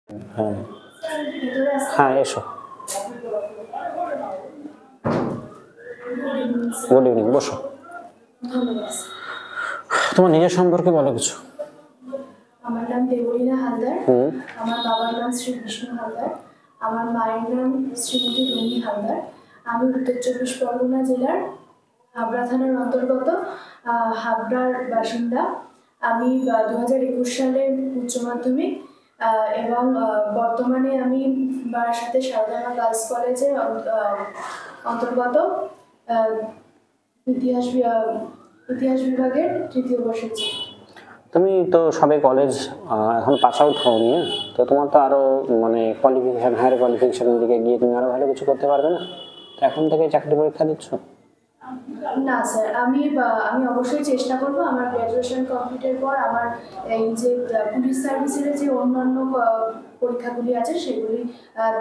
হ্যাঁ হ্যাঁ, এসো। গুড ইভিনিং, বসো। তোমার নিজের সম্পর্কে বলো কিছু। আমার নাম দেবলীনা হালদার। আমার বাবার নাম শ্রী বিষ্ণু হালদার। আমার মায়ের নাম শ্রীমতী রুমি হালদার। আমি উত্তর চব্বিশ পরগনা জেলার হাবড়া থানার অন্তর্গত হাবড়ার বাসিন্দা। আমি 2021 সালে উচ্চ মাধ্যমিক এবং বর্তমানে আমি বারাসাতে সারদামা গার্লস কলেজের অন্তর্গত ইতিহাস বিভাগের তৃতীয় বর্ষের ছাত্রী। তুমি তো সবে কলেজ এখন পাস আউট হওনি, তো তোমার তো আরো মানে কোয়ালিফিকেশন, হায়ার কোয়ালিফিকেশনের দিকে গিয়ে তুমি আরো ভালো কিছু করতে পারবে না? এখন থেকে চাকরি পরীক্ষা দিচ্ছ? না স্যার, আমি অবশ্যই চেষ্টা করব আমার গ্র্যাজুয়েশন কমপ্লিটের পর আমার এই যে পুলিশ সার্ভিসের যে অন্যান্য পরীক্ষাগুলি আছে সেগুলি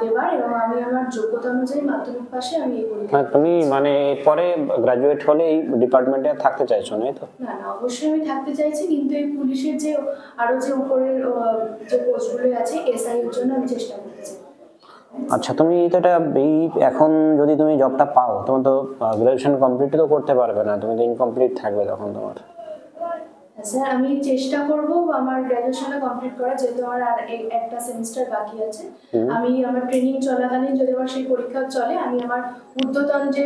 দেবার, এবং আমি আমার যোগ্যতা অনুযায়ী মাধ্যমিক পাশে আমি এই পরীক্ষা। তুমি মানে পরে গ্র্যাজুয়েট হলে এই ডিপার্টমেন্টে থাকতে চাইছো না, তো? না না, অবশ্যই আমি থাকতে চাইছি, কিন্তু এই পুলিশের যে আরো যে উপরের যে পোস্টগুলি আছে এসআই এর জন্য আমি চেষ্টা করছি। আচ্ছা, তুমি তো এটা এই এখন যদি তুমি জবটা পাও, তখন তো গ্র্যাজুয়েশন কমপ্লিট তো করতে পারবে না, তুমি তো ইনকমপ্লিট থাকবে তখন তোমার। স্যার, আমি চেষ্টা করব আমার গ্র্যাজুয়েশনটা কমপ্লিট করা, যেহেতু আমার আর একটা সেমিস্টার বাকি আছে। আমি আমার ট্রেনিং চলাকালীন যদি আমার সেই পরীক্ষা চলে, আমি আমার ঊর্ধ্বতন যে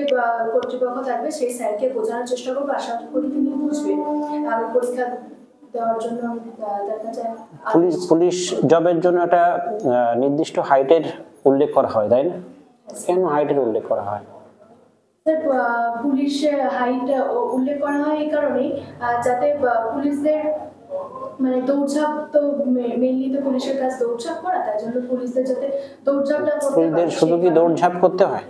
কর্তৃপক্ষ থাকবে সেই স্যারকে বোঝানোর চেষ্টা করবো। আশা করি তিনি বুঝবে আমি পরীক্ষা দেওয়ার জন্য। দেখা যায় পুলিশ জবের জন্য একটা নির্দিষ্ট হাইটের উল্লেখ করা হয়, তাই না? কেন হাইটের উল্লেখ করা হয়? পুলিশের হাইট উল্লেখ করা হয় এই কারণেই, যাতে পুলিশদের মানে দৌড়ঝাঁপ, তো মেইনলি তো পুলিশের কাজ দৌড়ঝাঁপ করা, তাই জন্য পুলিশদের যাতে দৌড়ঝাঁপটা করতে পারে। শুধু কি দৌড়ঝাঁপ করতে হয়?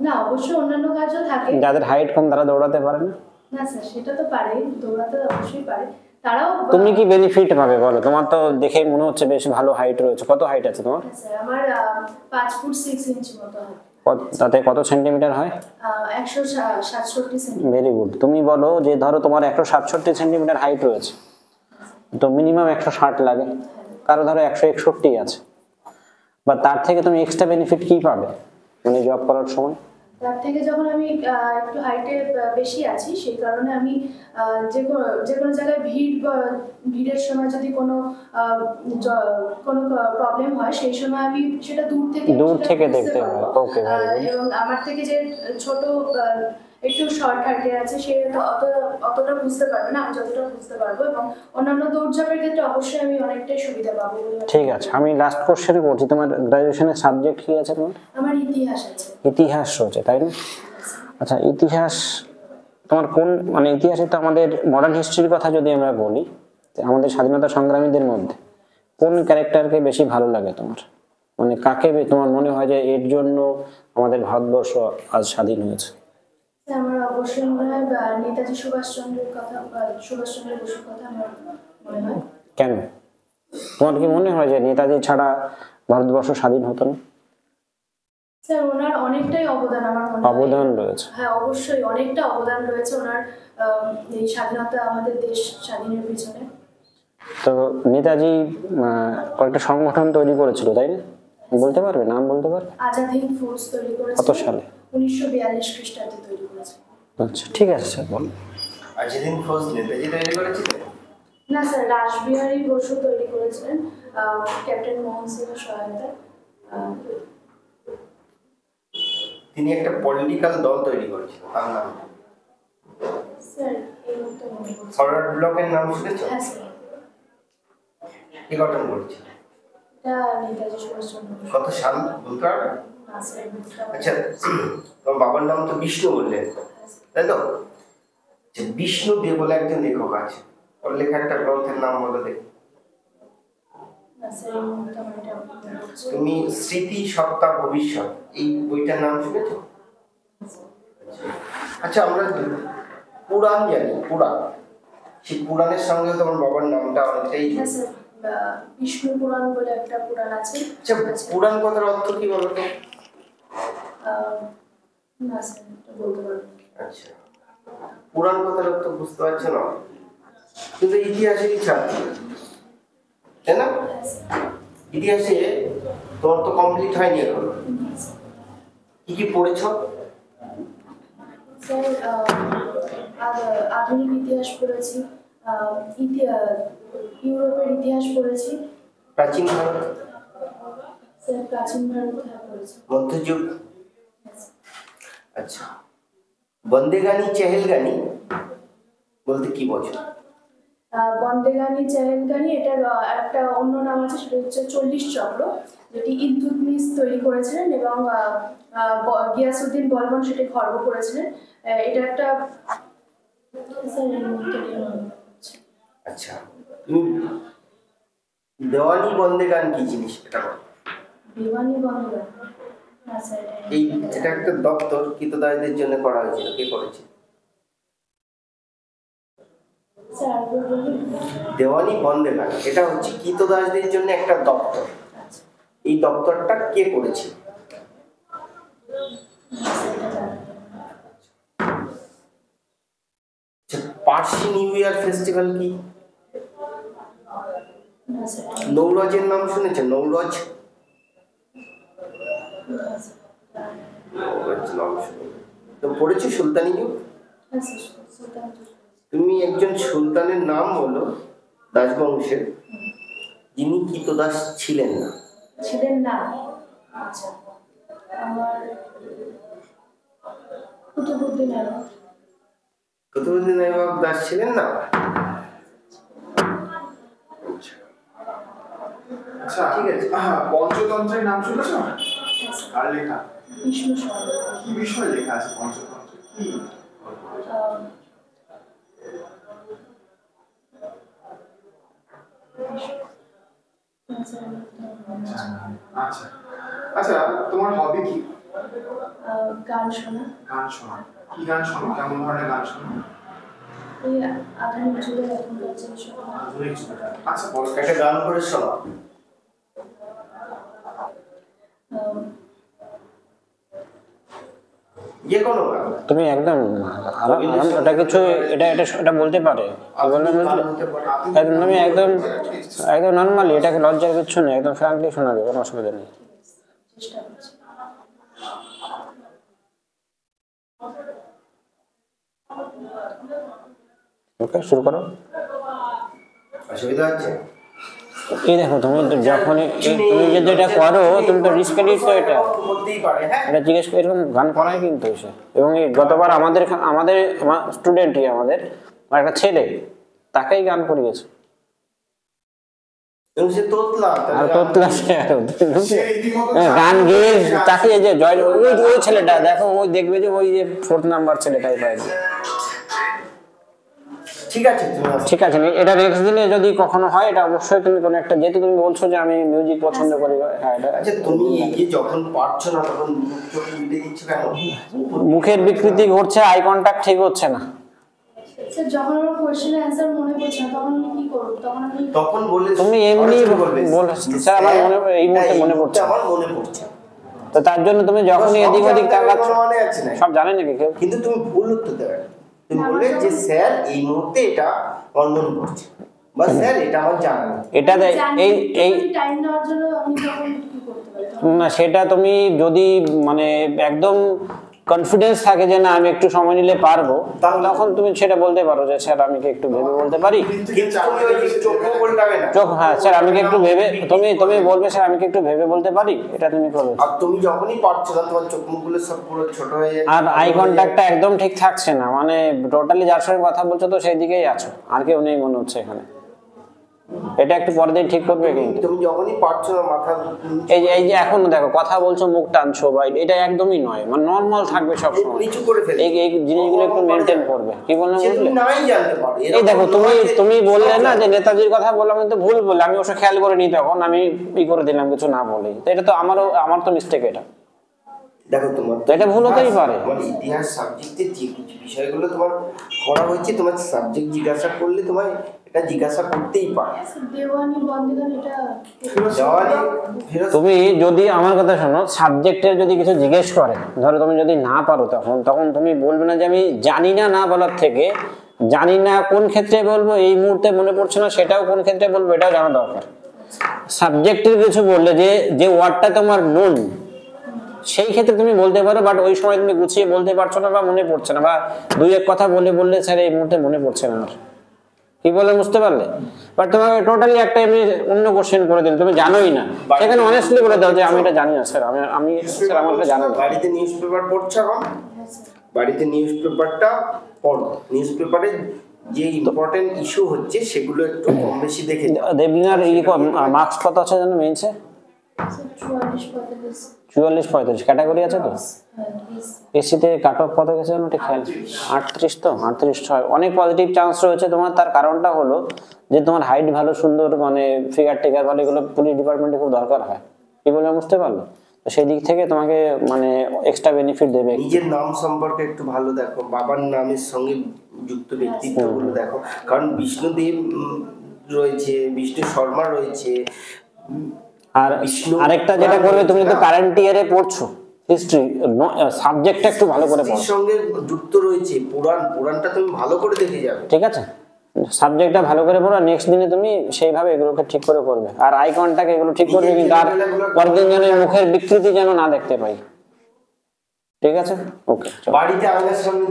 না, অবশ্যই অন্যান্য কাজও থাকে। যাদের হাইট কম তারা দৌড়াতে পারে না? না স্যার, সেটা তো পারে, দৌড়াতে অবশ্যই পারে তারাও। তুমি কি বেনিফিট পাবে বলো? তোমার তো দেখে মনে হচ্ছে বেশ ভালো হাইট রয়েছে। কত হাইট আছে তোমার? স্যার, আমার 5 ফুট 6 ইঞ্চি মতো হয়। তাতে কত সেন্টিমিটার হয়? 167 সেন্টিমিটার। Very good. তুমি বলো যে ধরো তোমার 167 সেন্টিমিটার হাইট রয়েছে, তো মিনিমাম 160 লাগে, কারো ধরো 161 আছে, বা তার থেকে তুমি এক্সট্রা বেনিফিট কি পাবে মানে জব করার সময়? তার থেকে যখন আমি একটু হাইটে বেশি আছি, সেই কারণে আমি যে কোনো জায়গায় ভিড়ের সময় যদি কোনো প্রবলেম হয়, সেই সময় আমি সেটা দূর থেকে দেখতে পাবো। ওকে, এবং আমার থেকে যে ছোট একটু শর্ট হাইটে আছে, সে অতটা বুঝতে পারবে না, আমি যতটা বুঝতে পারবো, এবং অন্যান্য দৌড়ঝাঁপের ক্ষেত্রে অবশ্যই আমি অনেকটাই সুবিধা পাবো। ঠিক আছে, আমি লাস্ট কোশ্চেন করছি। তোমার গ্র্যাজুয়েশনের সাবজেক্ট কি আছে তোমার? আমার ইতিহাস আছে। ইতিহাস রয়েছে, তাই না? আচ্ছা, ইতিহাস তোমার কোন মানে ইতিহাসে তো আমাদের মডার্ন হিস্ট্রির কথা যদি আমরা বলি, আমাদের স্বাধীনতা সংগ্রামীদের মধ্যে কোন ক্যারেক্টারকে বেশি ভালো লাগে তোমার? মানে কাকে তোমার মনে হয় যে এর জন্য আমাদের ভারতবর্ষ আজ স্বাধীন হয়েছে? আমার অবশ্যই মনে হয় নেতাজি সুভাষচন্দ্রের বসুর কথা আমার মনে হয়। কেন তোমার কি মনে হয় যে নেতাজি ছাড়া ভারতবর্ষ স্বাধীন হতো না? স্যার, ওনার অনেকটাই অবদান আমার মনে হয়। অবদান রয়েছে? হ্যাঁ, অবশ্যই অনেকটা অবদান রয়েছে ওনার এই স্বাধীনতা, আমাদের দেশ স্বাধীনের পিছনে। তো নেতাজি কয়েকটা সংগঠন তৈরি করেছিল, তাই না? বলতে পারবে, নাম বলতে পারবে? আজাদ হিন্দ ফোর্স তৈরি করেছিল। কত সালে? 1942 খ্রিস্টাব্দে তৈরি করেছিল। আচ্ছা, ঠিক আছে স্যার, বলুন। আজাদ হিন্দ ফোর্স নেতাজি তৈরি করেছিলেন? না স্যার, রাসবিহারী বসু তৈরি করেছিলেন ক্যাপ্টেন মোহন সিংয়ের সহায়তায়। তিনি একটা পলিটিক্যাল দল তৈরি করেছিলেন, তার নাম? স্যার, এই মুহূর্তে মনে পড়ছে। ফরওয়ার্ড ব্লকের নাম শুনেছো? হ্যাঁ স্যার। কি গঠন করেছিল? এটা নেতাজি সুভাষচন্দ্র বসু। কত সাল বলতে পারবে? না স্যার। আচ্ছা, তোমার বাবার নাম তো বিষ্ণু বললেন, তাই তো? বিষ্ণু দে বলে একজন লেখক আছে, ওর লেখা একটা গ্রন্থের নাম বলো দেখি। তুমি স্মৃতি সত্তা ভবিষ্যৎ, এই বইটার নাম শুনেছ? আচ্ছা, আমরা পুরাণ জানি, পুরাণ, সেই পুরাণের সঙ্গে তোমার বাবার নামটা অনেকটাই বিষ্ণু পুরাণ বলে একটা পুরাণ আছে। আচ্ছা, পুরাণ কথার অর্থ কি বলো তো? না স্যার, বলতে পারবো। আচ্ছা, পুরাণ কথার অর্থ বুঝতে পারছো না, কিন্তু ইতিহাসেরই ছাত্র, তাই না? ইতিহাসে তোমার তো কমপ্লিট হয়নি এখনো, কি কি পড়েছো? স্যার আধুনিক ইতিহাস পড়েছি, ইউরোপের ইতিহাস পড়েছি। প্রাচীন ভারত? স্যার প্রাচীন ভারত পড়েছি। মধ্যযুগ? আচ্ছা, বন্দেগানি চেহেলগানি বলতে কি বোঝো? বন্দেগানি চেহেলগানি এটার একটা অন্য নাম আছে, সেটা হচ্ছে 40 চক্র, যেটি ইলতুৎমিশ তৈরি করেছিলেন এবং গিয়াসউদ্দিন বলবন সেটি খর্ব করেছিলেন। এটা একটা আচ্ছা, দেওয়ানি বন্দেগান কি জিনিস এটা বলো? দেওয়ানি বন্দেগান এই এটা একটা দপ্তর কৃতদাসদের জন্য করা হয়েছিল, কে করেছে? দেওয়ানি বন্দেগান এটা হচ্ছে কৃতদাসদের জন্য একটা দপ্তর। এই দপ্তরটা কে করেছে? পার্সি নিউ ইয়ার ফেস্টিভ্যাল কি? নৌরজের নাম শুনেছেন? নৌরজ নাম শুনে তো পড়েছো সুলতানি যুগ? তুমি একজন সুলতানের নাম বলো দাসবংশের যিনি কৃতদাস ছিলেন না। আচ্ছা, আমার কুতুবউদ্দিন আইবক। কুতুবউদ্দিন আইবক দাস ছিলেন না? আচ্ছা ঠিক আছে। পঞ্চতন্ত্রের নাম শুনেছো? আর লেখা বিষ্ণু সরণ। কি বিষয় লেখা আছে পঞ্চতন্ত্রে? কি আচ্ছা আচ্ছা, তোমার হবি কি? গান শোনা। গান শোনা? কি গান শোনো? কেমন ধরনের গান শোনো? এই আধুনিক যুগের এখনকার যে সব আধুনিক যুগের। আচ্ছা বলো একটা গান করে শোনাও। যে কোনো গান। তুমি একদম ওটা কিছু এটা এটা এটা বলতে পারে, একদম তুমি একদম একদম নর্মালি, এটাকে লজ্জার কিছু নেই, একদম ফ্র্যাঙ্কলি শোনাবে, কোনো অসুবিধা নেই। চেষ্টা করছি। ওকে, শুরু করো। অসুবিধা হচ্ছে? এই দেখো, তুমি তো যখনই তুমি যদি এটা করো, তুমি তো রিস্ক নিচ্ছ। এটা এটা জিজ্ঞেস করে এরকম গান করায় কিন্তু এসে, এবং এই গতবার আমাদের স্টুডেন্টই আমাদের একটা ছেলে, তাকেই গান করিয়েছে। গান গেয়ে তাকে যে জয়, ওই ছেলেটা দেখো, ওই দেখবে যে ওই যে 4th নাম্বার ছেলেটাই পাইবে। ঠিক আছে, এটা নেক্সট দিনে যদি কখনো হয়, এটা অবশ্যই তুমি কোনো একটা, যেহেতু তুমি বলছো যে আমি মিউজিক পছন্দ করি, হ্যাঁ এটা। আচ্ছা, তুমি এই যে যখন পারছো না তখন মুখ উল্টে দিচ্ছ কেন? মুখের বিকৃতি ঘটছে, আই কন্টাক্ট ঠিক হচ্ছে না। স্যার যখন আমার কোশ্চেনের অ্যানসার মনে পড়ছে না, তখন আমি কি করব? তখন বলে তুমি এমনি বলবে স্যার আমার এই মুহূর্তে মনে পড়ছে, আমার মনে পড়ছে। তো তার জন্য তুমি যখনই এদিক ওদিক তাকাচ্ছ, সব জানে নাকি কেউ? কিন্তু তুমি ভুল উত্তর দেবে, তুমি বললে যে স্যার এই মুহূর্তে এটা আমার মনে পড়ছে, বা স্যার এটা আমার জানা নেই। এটা এই টাইম নেওয়ার জন্য আমি তখন কি করতে পারি? না, সেটা তুমি যদি মানে একদম কনফিডেন্স থাকে যে না আমি একটু সময় নিলে পারবো, তখন তুমি সেটা বলতে পারো যে স্যার আমি কি একটু ভেবে বলতে পারি। চোখ, হ্যাঁ স্যার আমি কি একটু ভেবে, তুমি বলবে স্যার আমি কি একটু ভেবে বলতে পারি, এটা তুমি করবে। আর তুমি যখনই পারছো না, তোমার চোখ মুখগুলো সব পুরো ছোট হয়ে যায়, আর আই কন্টাক্টটা একদম ঠিক থাকছে না, মানে টোটালি যার সঙ্গে কথা বলছো তো সেই দিকেই আছো, আর কেউ নেই মনে হচ্ছে এখানে। এটা একটু পরে দিন ঠিক করবে। কিন্তু তুমি যখনই পারছো না, মাথা এই যে এখন দেখো কথা বলছো, মুখ টানছো, বা এটা একদমই নয়, মানে নরমাল থাকবে সব সময়। নিচু করে ফেলে এই জিনিসগুলো একটু মেনটেন করবে। কি বললাম বুঝলে? নাই জানতে পারো। এই দেখো, তুমি বললে না যে নেতাজির কথা বললাম, কিন্তু ভুল বললে, আমি অবশ্য খেয়াল করে নি, তখন আমি করে দিলাম কিছু না বলেই। তো এটা তো আমার তো মিস্টেক। এটা দেখো, তোমার এটা ভুল হতেই পারে। তোমার ইতিহাস সাবজেক্টে যে বিষয়গুলো তোমার পড়া হয়েছে, তোমার সাবজেক্ট জিজ্ঞাসা করলে তোমায় এটা জিজ্ঞাসা করতেই পারে। দেওয়ানি বন্দেগান এটা তুমি যদি আমার কথা শোনো, সাবজেক্টের যদি কিছু জিজ্ঞেস করে, ধরো তুমি যদি না পারো, তখন তুমি বলবে না যে আমি জানি না বলার থেকে জানি না কোন ক্ষেত্রে বলবো, এই মুহূর্তে মনে পড়ছে না সেটাও কোন ক্ষেত্রে বলবো, এটাও জানা দরকার। সাবজেক্টের কিছু বললে যে যে ওয়ার্ডটা তোমার নোন, সেই ক্ষেত্রে তুমি বলতে পারো, বাট ওই সময় তুমি গুছিয়ে বলতে পারছো না বা মনে পড়ছে না, বা দুই এক কথা বললে স্যার এই মুহূর্তে মনে পড়ছে না আমার, কি বলে বুঝতে পারলে? বাট তোমাকে টোটালি একটা এমনি অন্য কোশ্চেন করে দিল, তুমি জানোই না, সেখানে অনেস্টলি বলে দাও যে আমি এটা জানি না স্যার, আমি স্যার আমার এটা জানি না। বাড়িতে নিউজ পেপার পড়ছো এখন? বাড়িতে নিউজ পেপারটা পড়ো, নিউজ পেপারে যে ইম্পর্টেন্ট ইস্যু হচ্ছে সেগুলো একটু কম বেশি দেখে যাও। দেবলিনার মার্কস কত আছে জানো মেইনসে? 44-45 ক্যাটাগরি আছে তো। এসিতে কাট অফ কত গেছে জানো ঠিক খেয়াল? 38 তো 38 হয়, অনেক পজিটিভ চান্স রয়েছে তোমার। তার কারণটা হলো যে তোমার হাইট ভালো, সুন্দর, মানে ফিগার টিগার ভালো, এগুলো পুলিশ ডিপার্টমেন্টে খুব দরকার হয়, কি বলে বুঝতে পারলো? তো সেই দিক থেকে তোমাকে মানে এক্সট্রা বেনিফিট দেবে। নিজের নাম সম্পর্কে একটু ভালো দেখো, বাবার নামের সঙ্গে যুক্ত ব্যক্তিত্বগুলো দেখো, কারণ বিষ্ণুদেব রয়েছে, বিষ্ণু শর্মা রয়েছে। আর আরেকটা যেটা করবে, তুমি তো কারেন্ট ইয়ারে পড়ছো হিস্ট্রি, সাবজেক্টটা একটু ভালো করে পড়ো, সঙ্গে যুক্ত রয়েছে পুরাণটা তুমি ভালো করে দেখে যাবে, ঠিক আছে? সাবজেক্টটা ভালো করে পড়ো, নেক্সট দিনে তুমি সেইভাবে এগুলোকে ঠিক করে করবে। আর আই কন্টাক্ট এগুলো ঠিক করবে, কিন্তু আর পরদিনের মুখের বিকৃতি যেন না দেখতে পাই, ঠিক আছে? ওকে, বাড়িতে আয়নার সামনে